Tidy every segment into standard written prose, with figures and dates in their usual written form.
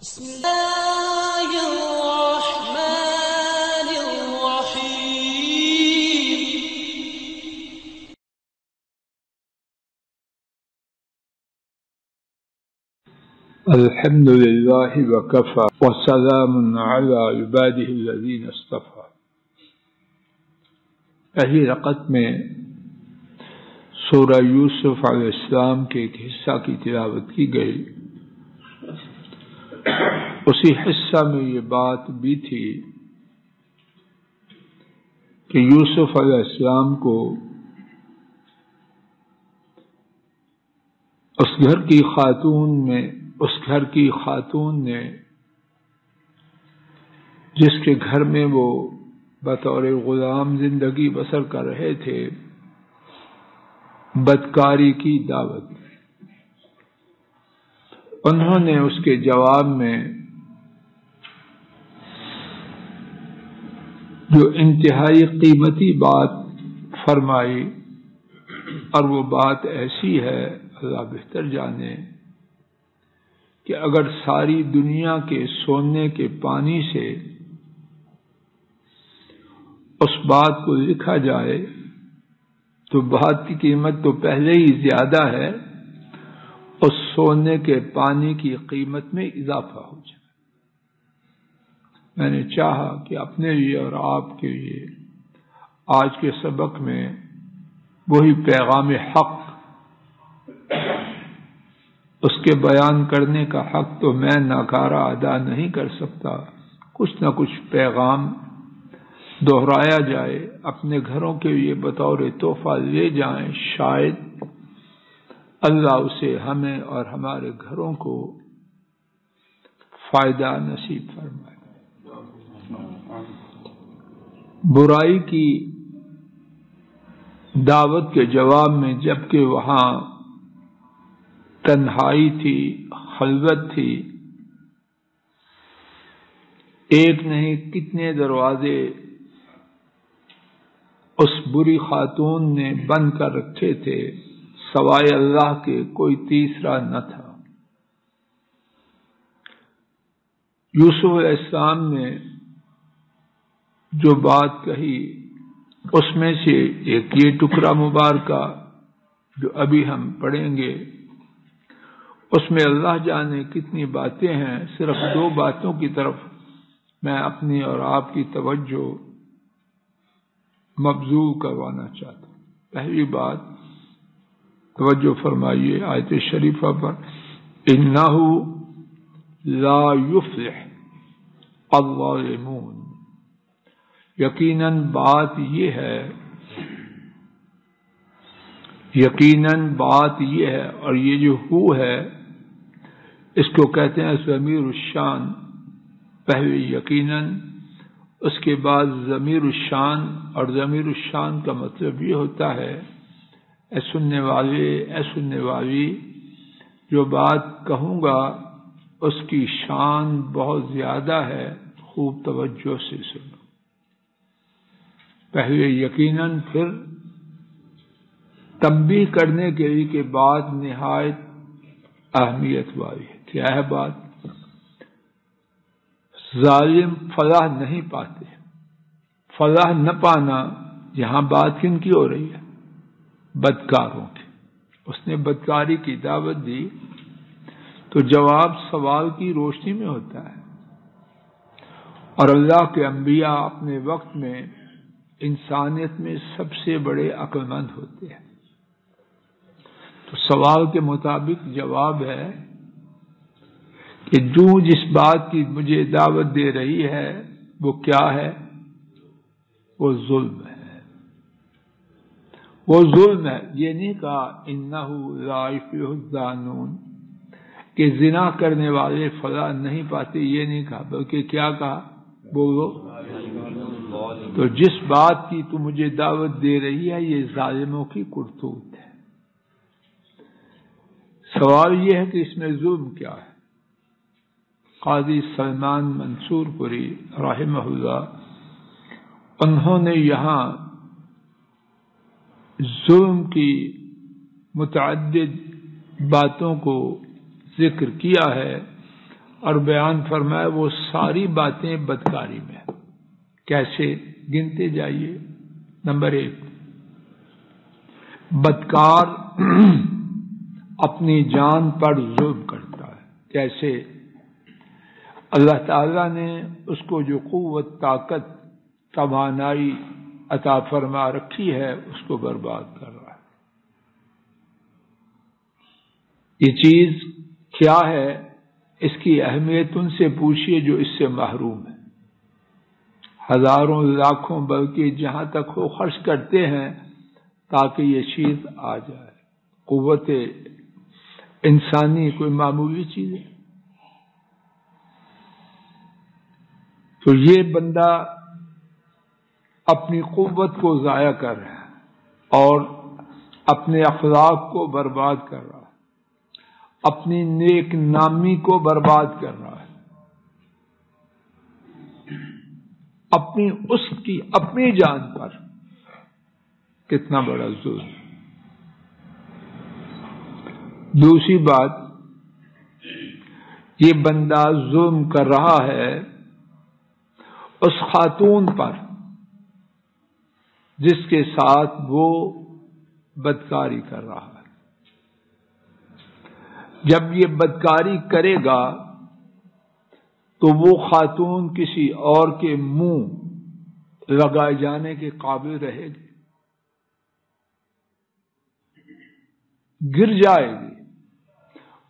بسم الله الرحمن الرحيم. الحمد لله وكفى وسلام على عباده الذين اصطفى. پہلی رکعت میں سورہ یوسف علیہ السلام کے ایک حصہ کی تلاوت کی گئی. اسی حصہ میں یہ بات بھی تھی کہ یوسف علیہ السلام کو اس گھر کی خاتون نے جس کے گھر میں وہ بطور غلام زندگی بسر کر رہے تھے بدکاری کی دعوت. انہوں نے اس کے جواب میں جو انتہائی قیمتی بات فرمائی، اور وہ بات ایسی ہے اللہ بہتر جانے کہ اگر ساری دنیا کے سونے کے پانی سے اس بات کو لکھا جائے تو بات کی قیمت تو پہلے ہی زیادہ ہے، اس سونے کے پانی کی قیمت میں اضافہ ہو جائے. میں نے چاہا کہ اپنے لیے اور آپ کے لیے آج کے سبق میں وہی پیغام حق، اس کے بیان کرنے کا حق تو میں ناکارہ ادا نہیں کر سکتا، کچھ نہ کچھ پیغام دہرایا جائے، اپنے گھروں کے لیے بطور تحفہ لے جائیں، شاید اللہ اسے ہمیں اور ہمارے گھروں کو فائدہ نصیب فرمائے. برائی کی دعوت کے جواب میں جبکہ وہاں تنہائی تھی، خلوت تھی، ایک نہیں کتنے دروازے اس بری خاتون نے بند کر رکھے تھے، سوائے اللہ کے کوئی تیسرا نہ تھا. یوسف علیہ السلام نے جو بات کہی اس میں سے ایک یہ ٹکڑا مبارکہ جو ابھی ہم پڑھیں گے، اس میں اللہ جانے کتنی باتیں ہیں. صرف دو باتوں کی طرف میں اپنی اور آپ کی توجہ مبذول کروانا چاہتا ہوں. پہلی بات توجہ فرمائیے آیت شریفہ پر، انہ لا یفلح الظالمون. یقیناً بات یہ ہے اور یہ جو ہو ہے اس کو کہتے ہیں ضمیر الشان. پہلے یقیناً، اس کے بعد ضمیر الشان، اور ضمیر الشان کا مطلب یہ ہوتا ہے اے سننے والی، جو بات کہوں گا اس کی شان بہت زیادہ ہے، خوب توجہ سے سنو. پہلے یقیناً، پھر تنبیہ کرنے کے لیے کہ بات نہایت اہمیت والی ہے. کیا ہے بات؟ ظالم فلاح نہیں پاتے. فلاح نہ پانا، یہاں بات کن کی ہو رہی ہے؟ بدکاروں کی. اس نے بدکاری کی دعوت دی تو جواب سوال کی روشنی میں ہوتا ہے، اور اللہ کے انبیاء اپنے وقت میں انسانیت میں سب سے بڑے عقل مند ہوتے ہیں. تو سوال کے مطابق جواب ہے کہ جو جس بات کی مجھے دعوت دے رہی ہے وہ کیا ہے؟ وہ ظلم ہے. وہ ظلم ہے. یہ نہیں کہا انہ لا یفلح الظانون کہ زنا کرنے والے فلاح نہیں پاتے، یہ نہیں کہا، بلکہ کیا کہا؟ بولو. تو جس بات کی تو مجھے دعوت دے رہی ہے یہ ظالموں کی کرتوت ہے. سوال یہ ہے کہ اس میں ظلم کیا ہے؟ قاضی سلمان منصور پوری رحمہ اللہ، انہوں نے یہاں ظلم کی متعدد باتوں کو ذکر کیا ہے، اور بیان فرمایا وہ ساری باتیں بدکاری میں. کیسے؟ گنتے جائیے. نمبر 1، بدکار اپنی جان پر ظلم کرتا ہے. کیسے؟ اللہ تعالیٰ نے اس کو جو قوت، طاقت، توانائی عطا فرما رکھی ہے اس کو برباد کر رہا ہے. یہ چیز کیا ہے؟ اس کی اہمیت ان سے پوچھیے جو اس سے محروم ہیں. ہزاروں لاکھوں بلکہ جہاں تک ہو خرچ کرتے ہیں تاکہ یہ چیز آ جائے. قوت انسانی کوئی معمولی چیز ہے؟ تو یہ بندہ اپنی قوت کو ضائع کر رہا ہے اور اپنے اخلاق کو برباد کر رہا ہے، اپنی نیک نامی کو برباد کر رہا ہے، اپنی جان پر. کتنا بڑا ظلم. دوسری بات، یہ بندہ ظلم کر رہا ہے اس خاتون پر جس کے ساتھ وہ بدکاری کر رہا ہے. جب یہ بدکاری کرے گا تو وہ خاتون کسی اور کے منہ لگائے جانے کے قابل رہے گی، گر جائے گی.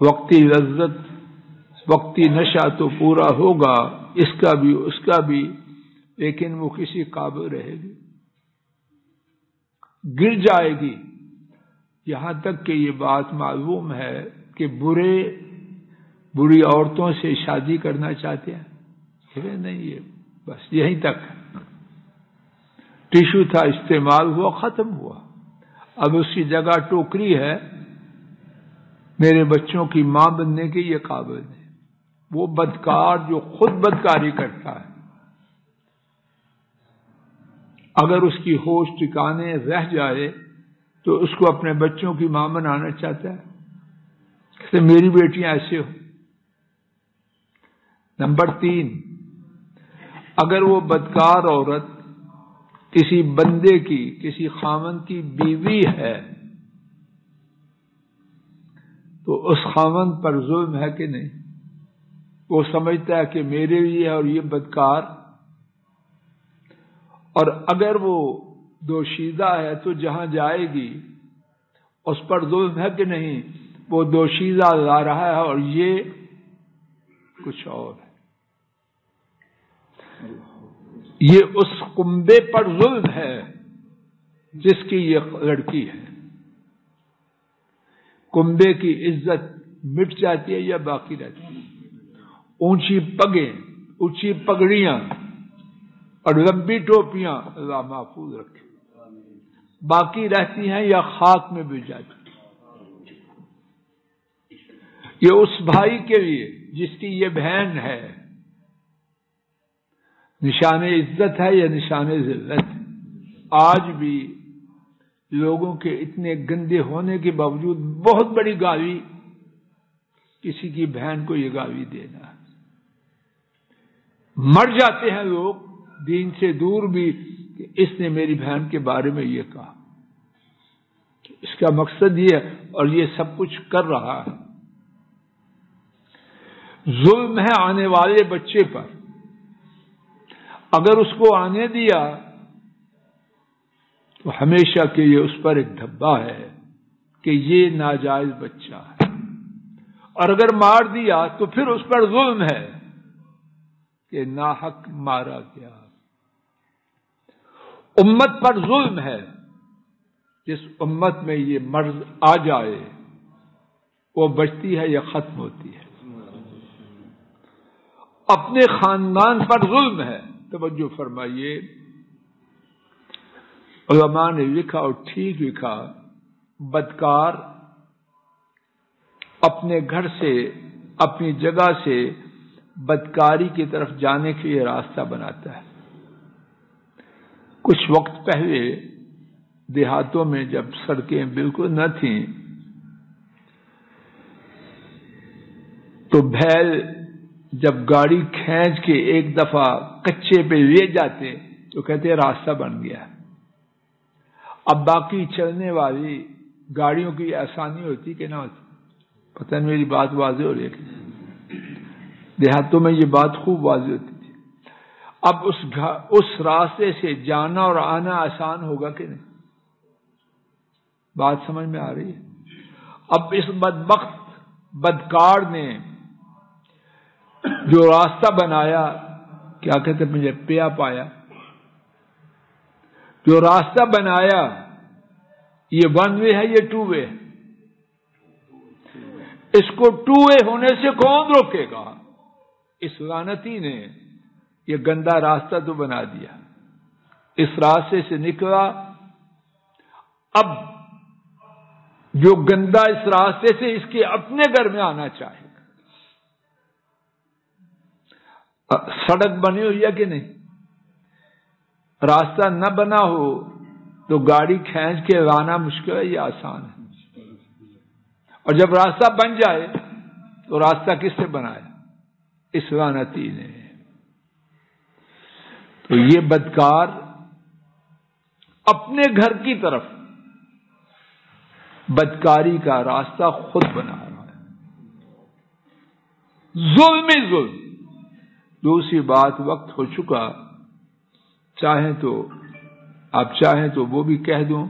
وقتی لذت، وقتی نشہ تو پورا ہوگا، اس کا بھی اس کا بھی، لیکن وہ کسی قابل رہے گی، گر جائے گی. یہاں تک کہ یہ بات معلوم ہے کہ بری عورتوں سے شادی کرنا چاہتے ہیں. نہیں، یہ بس یہیں تک ٹیشو تھا، استعمال ہوا، ختم ہوا. اب اس کی جگہ ٹوکری ہے، میرے بچوں کی ماں بننے کے یہ قابل ہے. وہ بدکار جو خود بدکاری کرتا ہے، اگر اس کی ہوش ٹھکانے رہ جائے تو اس کو اپنے بچوں کی ماں بنانا چاہتا ہے کہ میری بیٹیاں ایسے ہو. نمبر 3، اگر وہ بدکار عورت کسی بندے کی، کسی خاوند کی بیوی ہے تو اس خاوند پر ظلم ہے کہ نہیں؟ وہ سمجھتا ہے کہ میرے لیے اور یہ بدکار. اور اگر وہ دوشیزہ ہے تو جہاں جائے گی اس پر ظلم ہے کہ نہیں؟ وہ دوشیزہ لا رہا ہے اور یہ کچھ اور ہے. یہ اس کنبے پر ظلم ہے جس کی یہ لڑکی ہے. کنبے کی عزت مٹ جاتی ہے یا باقی رہتی ہے؟ اونچی پگیں، اونچی پگڑیاں اور لمبی ٹوپیاں اللہ محفوظ رکھے، باقی رہتی ہیں یا خاک میں بج جاتی ہیں. یہ اس بھائی کے لیے جس کی یہ بہن ہے نشان عزت ہے یا نشان ذلت؟ آج بھی لوگوں کے اتنے گندے ہونے کے باوجود بہت بڑی گالی کسی کی بہن کو یہ گالی دینا. مر جاتے ہیں لوگ دین سے دور بھی کہ اس نے میری بہن کے بارے میں یہ کہا. اس کا مقصد یہ ہے اور یہ سب کچھ کر رہا ہے. ظلم ہے آنے والے بچے پر. اگر اس کو آنے دیا تو ہمیشہ کے لیے اس پر ایک دھبا ہے کہ یہ ناجائز بچہ ہے، اور اگر مار دیا تو پھر اس پر ظلم ہے کہ ناحق مارا گیا. امت پر ظلم ہے. جس امت میں یہ مرض آ جائے وہ بچتی ہے یا ختم ہوتی ہے. اپنے خاندان پر ظلم ہے. توجہ فرمائیے، علماء نے لکھا اور ٹھیک لکھا، بدکار اپنے گھر سے، اپنی جگہ سے بدکاری کی طرف جانے کے لیے راستہ بناتا ہے. کچھ وقت پہلے دیہاتوں میں جب سڑکیں بالکل نہ تھیں تو بیل جب گاڑی کھینچ کے ایک دفعہ کچے پہ لے جاتے تو کہتے راستہ بن گیا. اب باقی چلنے والی گاڑیوں کی آسانی ہوتی کہ نہ ہوتی؟ پتہ نہیں میری بات واضح ہو رہی ہے کہ دیہاتوں میں یہ بات خوب واضح ہوتی تھی. اب اس راستے سے جانا اور آنا آسان ہوگا کہ نہیں؟ بات سمجھ میں آ رہی ہے؟ اب اس بدبخت بدکار نے جو راستہ بنایا، کیا کہتے مجھے پیا پایا، جو راستہ بنایا یہ 1 وے ہے، یہ 2 وے ہے. اس کو 2 وے ہونے سے کون روکے گا؟ اس لعنتی نے یہ گندا راستہ تو بنا دیا، اس راستے سے نکلا. اب جو گندا اس راستے سے اس کے اپنے گھر میں آنا چاہے گا. سڑک بنی ہوئی ہے کہ نہیں؟ راستہ نہ بنا ہو تو گاڑی کھینچ کے لانا مشکل ہے یا آسان ہے؟ اور جب راستہ بن جائے تو راستہ کس نے بنایا؟ اس لعنتی نے. تو یہ بدکار اپنے گھر کی طرف بدکاری کا راستہ خود بنا رہا ہے. ظلم ہی ظلم. دوسری بات، وقت ہو چکا، چاہیں تو آپ چاہیں تو وہ بھی کہہ دوں،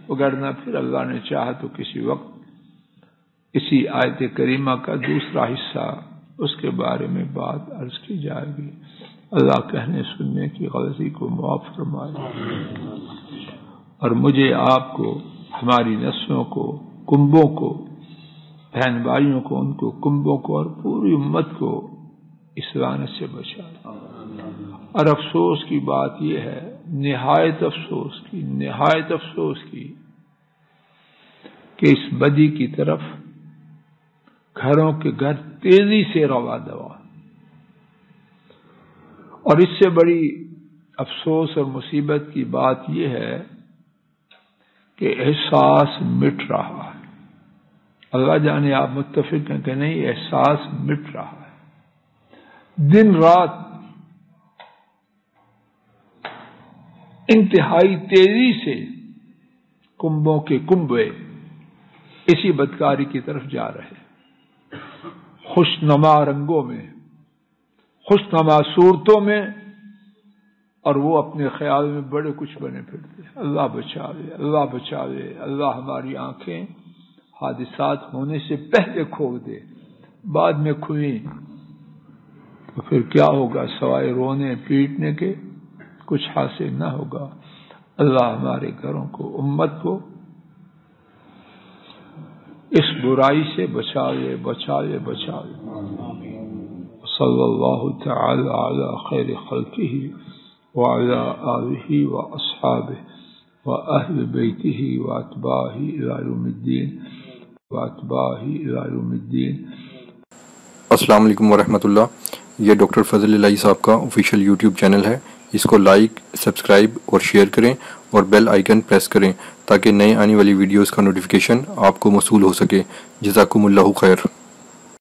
وگرنہ پھر اللہ نے چاہا تو کسی وقت اسی آیت کریمہ کا دوسرا حصہ اس کے بارے میں بات عرض کی جائے گی. اللہ کہنے سننے کی غلطی کو معاف فرمائے اور مجھے آپ کو، ہماری نسلوں کو، کنبوں کو، بہن بھائیوں کو، ان کو کنبوں کو اور پوری امت کو اس لعنت سے بچائے. اور افسوس کی بات یہ ہے، نہایت افسوس کی کہ اس بدی کی طرف گھروں کے گھر تیزی سے روا دوا. اور اس سے بڑی افسوس اور مصیبت کی بات یہ ہے کہ احساس مٹ رہا ہے. اللہ جانے آپ متفق ہیں کہ نہیں؟ احساس مٹ رہا ہے. دن رات انتہائی تیزی سے کنبوں کے کنبے اسی بدکاری کی طرف جا رہے، خوشنما رنگوں میں، خوشنما صورتوں میں، اور وہ اپنے خیال میں بڑے کچھ بنے پھرتے. اللہ بچاوے، اللہ بچاوے. اللہ ہماری آنکھیں حادثات ہونے سے پہلے کھول دے. بعد میں کھلیں تو پھر کیا ہوگا؟ سوائے رونے پیٹنے کے کچھ حاصل نہ ہوگا. اللہ ہمارے گھروں کو، امت کو اس برائی سے بچاوے. صلی اللہ تعالی علی خیر خلقہ وعلی آلہ واصحابہ واہل بیتہ واتباعہ الی یوم الدین. السلام علیکم ورحمۃ اللہ. یہ ڈاکٹر فضل الہی صاحب کا آفیشیل یوٹیوب چینل ہے. اس کو لائک، سبسکرائب اور شیئر کریں اور بیل آئیکن پریس کریں تاکہ نئے آنے والی ویڈیوز کا نوٹیفیکیشن آپ کو موصول ہو سکے. جزاکم اللہ خیر.